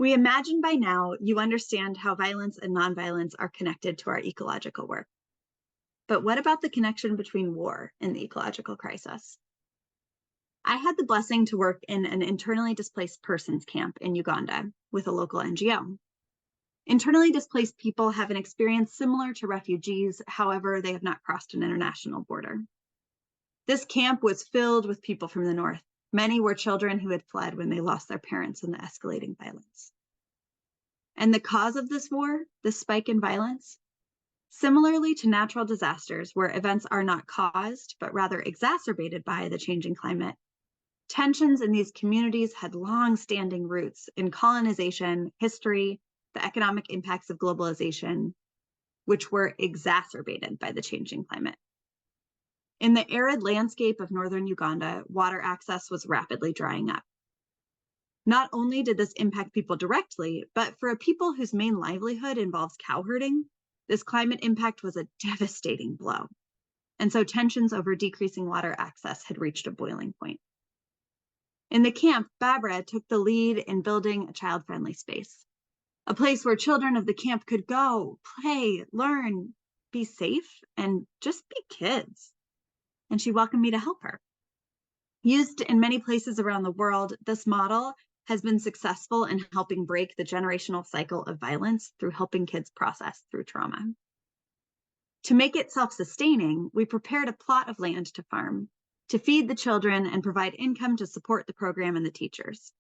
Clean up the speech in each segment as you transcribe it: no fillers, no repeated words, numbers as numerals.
We imagine by now you understand how violence and nonviolence are connected to our ecological work. But what about the connection between war and the ecological crisis? I had the blessing to work in an internally displaced persons camp in Uganda with a local NGO. Internally displaced people have an experience similar to refugees, however, they have not crossed an international border. This camp was filled with people from the north. Many were children who had fled when they lost their parents in the escalating violence. And the cause of this war, this spike in violence, similarly to natural disasters where events are not caused, but rather exacerbated by the changing climate, tensions in these communities had long-standing roots in colonization, history, the economic impacts of globalization, which were exacerbated by the changing climate. In the arid landscape of northern Uganda, water access was rapidly drying up. Not only did this impact people directly, but for a people whose main livelihood involves cow herding, this climate impact was a devastating blow. And so tensions over decreasing water access had reached a boiling point. In the camp, Barbara took the lead in building a child-friendly space, a place where children of the camp could go, play, learn, be safe, and just be kids. And she welcomed me to help her. Used in many places around the world, this model has been successful in helping break the generational cycle of violence through helping kids process through trauma. To make it self-sustaining, we prepared a plot of land to farm, to feed the children and provide income to support the program and the teachers.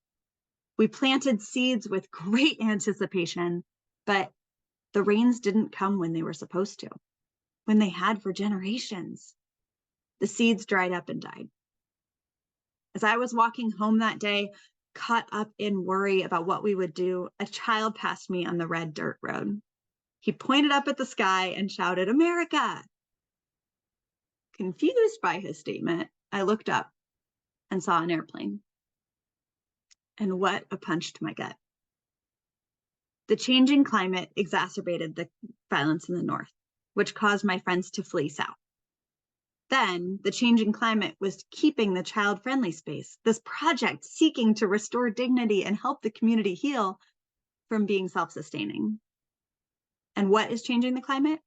We planted seeds with great anticipation, but the rains didn't come when they were supposed to, when they had for generations. The seeds dried up and died. As I was walking home that day, caught up in worry about what we would do, a child passed me on the red dirt road. He pointed up at the sky and shouted, "America!" Confused by his statement, I looked up and saw an airplane. And what a punch to my gut. The changing climate exacerbated the violence in the north, which caused my friends to flee south. Then the changing climate was keeping the child-friendly space, this project seeking to restore dignity and help the community heal, from being self-sustaining. And what is changing the climate?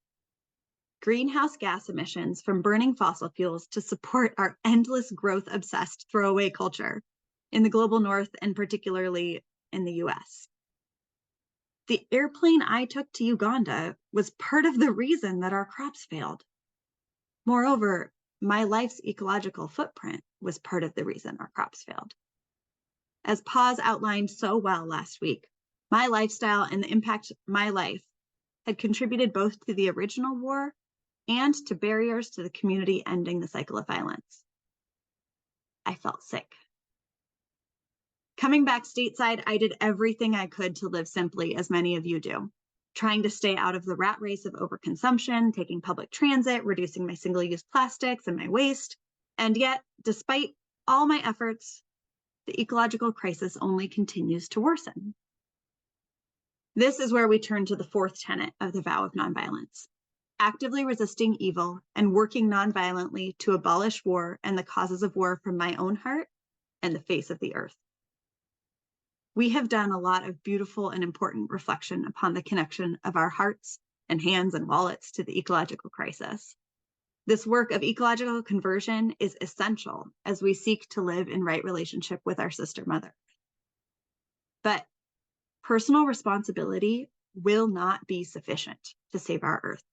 Greenhouse gas emissions from burning fossil fuels to support our endless growth-obsessed throwaway culture in the global north and particularly in the US. The airplane I took to Uganda was part of the reason that our crops failed. Moreover, my life's ecological footprint was part of the reason our crops failed. As Paz outlined so well last week, my lifestyle and the impact my life had contributed both to the original war and to barriers to the community ending the cycle of violence. I felt sick. Coming back stateside, I did everything I could to live simply, as many of you do, trying to stay out of the rat race of overconsumption, taking public transit, reducing my single-use plastics and my waste. And yet, despite all my efforts, the ecological crisis only continues to worsen. This is where we turn to the fourth tenet of the Vow of Nonviolence: actively resisting evil and working nonviolently to abolish war and the causes of war from my own heart and the face of the earth. We have done a lot of beautiful and important reflection upon the connection of our hearts and hands and wallets to the ecological crisis. This work of ecological conversion is essential as we seek to live in right relationship with our sister mother. But personal responsibility will not be sufficient to save our earth,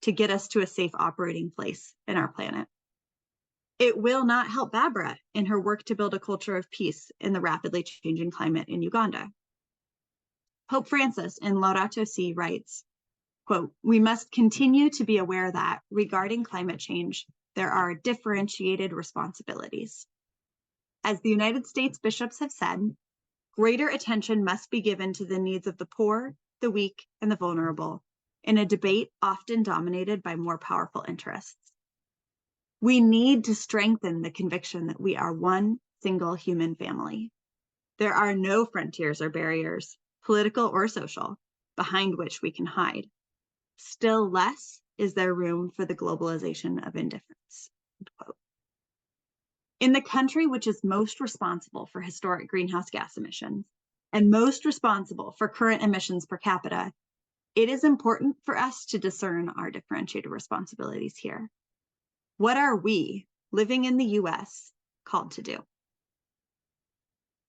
to get us to a safe operating place in our planet. It will not help Barbara in her work to build a culture of peace in the rapidly changing climate in Uganda. Pope Francis in Laudato Si writes, quote, "We must continue to be aware that, regarding climate change, there are differentiated responsibilities. As the United States bishops have said, greater attention must be given to the needs of the poor, the weak, and the vulnerable, in a debate often dominated by more powerful interests. We need to strengthen the conviction that we are one single human family. There are no frontiers or barriers, political or social, behind which we can hide. Still less is there room for the globalization of indifference." End quote. In the country which is most responsible for historic greenhouse gas emissions, and most responsible for current emissions per capita, it is important for us to discern our differentiated responsibilities here. What are we, living in the US, called to do?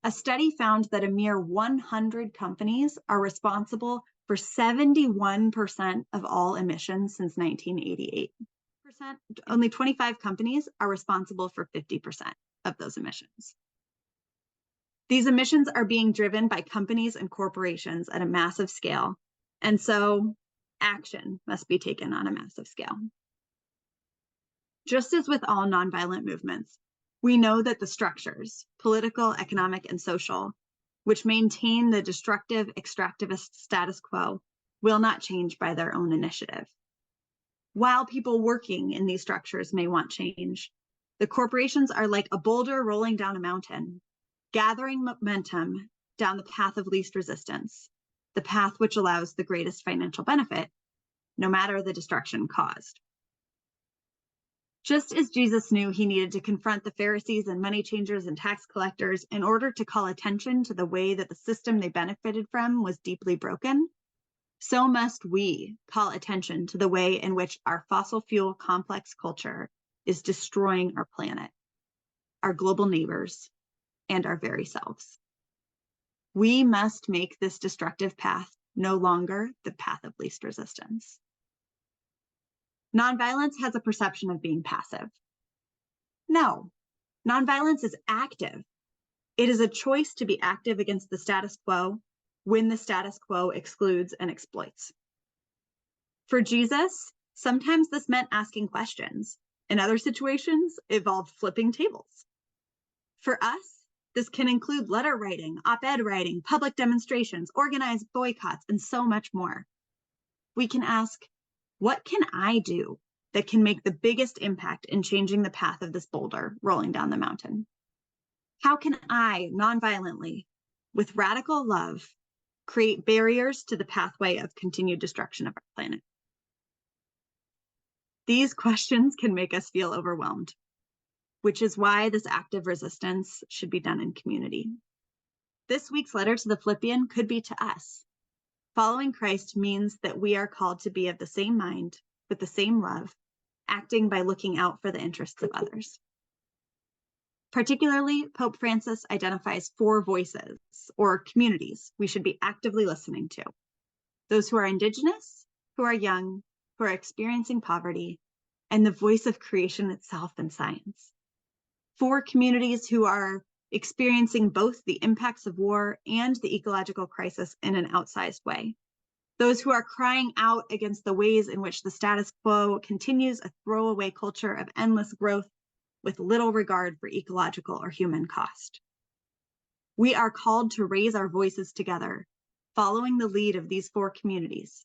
A study found that a mere 100 companies are responsible for 71% of all emissions since 1988. Only 25 companies are responsible for 50% of those emissions. These emissions are being driven by companies and corporations at a massive scale, and so action must be taken on a massive scale. Just as with all nonviolent movements, we know that the structures, political, economic, and social, which maintain the destructive extractivist status quo, will not change by their own initiative. While people working in these structures may want change, the corporations are like a boulder rolling down a mountain, gathering momentum down the path of least resistance, the path which allows the greatest financial benefit, no matter the destruction caused. Just as Jesus knew he needed to confront the Pharisees and money changers and tax collectors in order to call attention to the way that the system they benefited from was deeply broken, so must we call attention to the way in which our fossil fuel complex culture is destroying our planet, our global neighbors, and our very selves. We must make this destructive path no longer the path of least resistance. Nonviolence has a perception of being passive. No, nonviolence is active. It is a choice to be active against the status quo when the status quo excludes and exploits. For Jesus, sometimes this meant asking questions. In other situations, it involved flipping tables. For us, this can include letter writing, op-ed writing, public demonstrations, organized boycotts, and so much more. We can ask, what can I do that can make the biggest impact in changing the path of this boulder rolling down the mountain? How can I, nonviolently, with radical love, create barriers to the pathway of continued destruction of our planet? These questions can make us feel overwhelmed, which is why this active resistance should be done in community. This week's letter to the Philippian could be to us. Following Christ means that we are called to be of the same mind, with the same love, acting by looking out for the interests of others. Particularly, Pope Francis identifies 4 voices or communities we should be actively listening to. Those who are indigenous, who are young, who are experiencing poverty, and the voice of creation itself and science. 4 communities who are experiencing both the impacts of war and the ecological crisis in an outsized way. Those who are crying out against the ways in which the status quo continues a throwaway culture of endless growth with little regard for ecological or human cost. We are called to raise our voices together, following the lead of these 4 communities.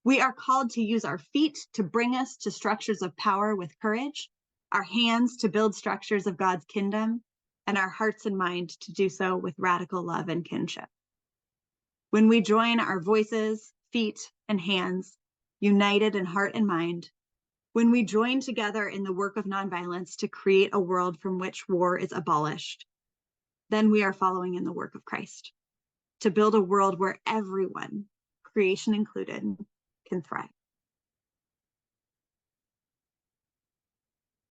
We are called to use our feet to bring us to structures of power with courage, our hands to build structures of God's kingdom, and our hearts and mind to do so with radical love and kinship. When we join our voices, feet, and hands, united in heart and mind, when we join together in the work of nonviolence to create a world from which war is abolished, then we are following in the work of Christ, to build a world where everyone, creation included, can thrive.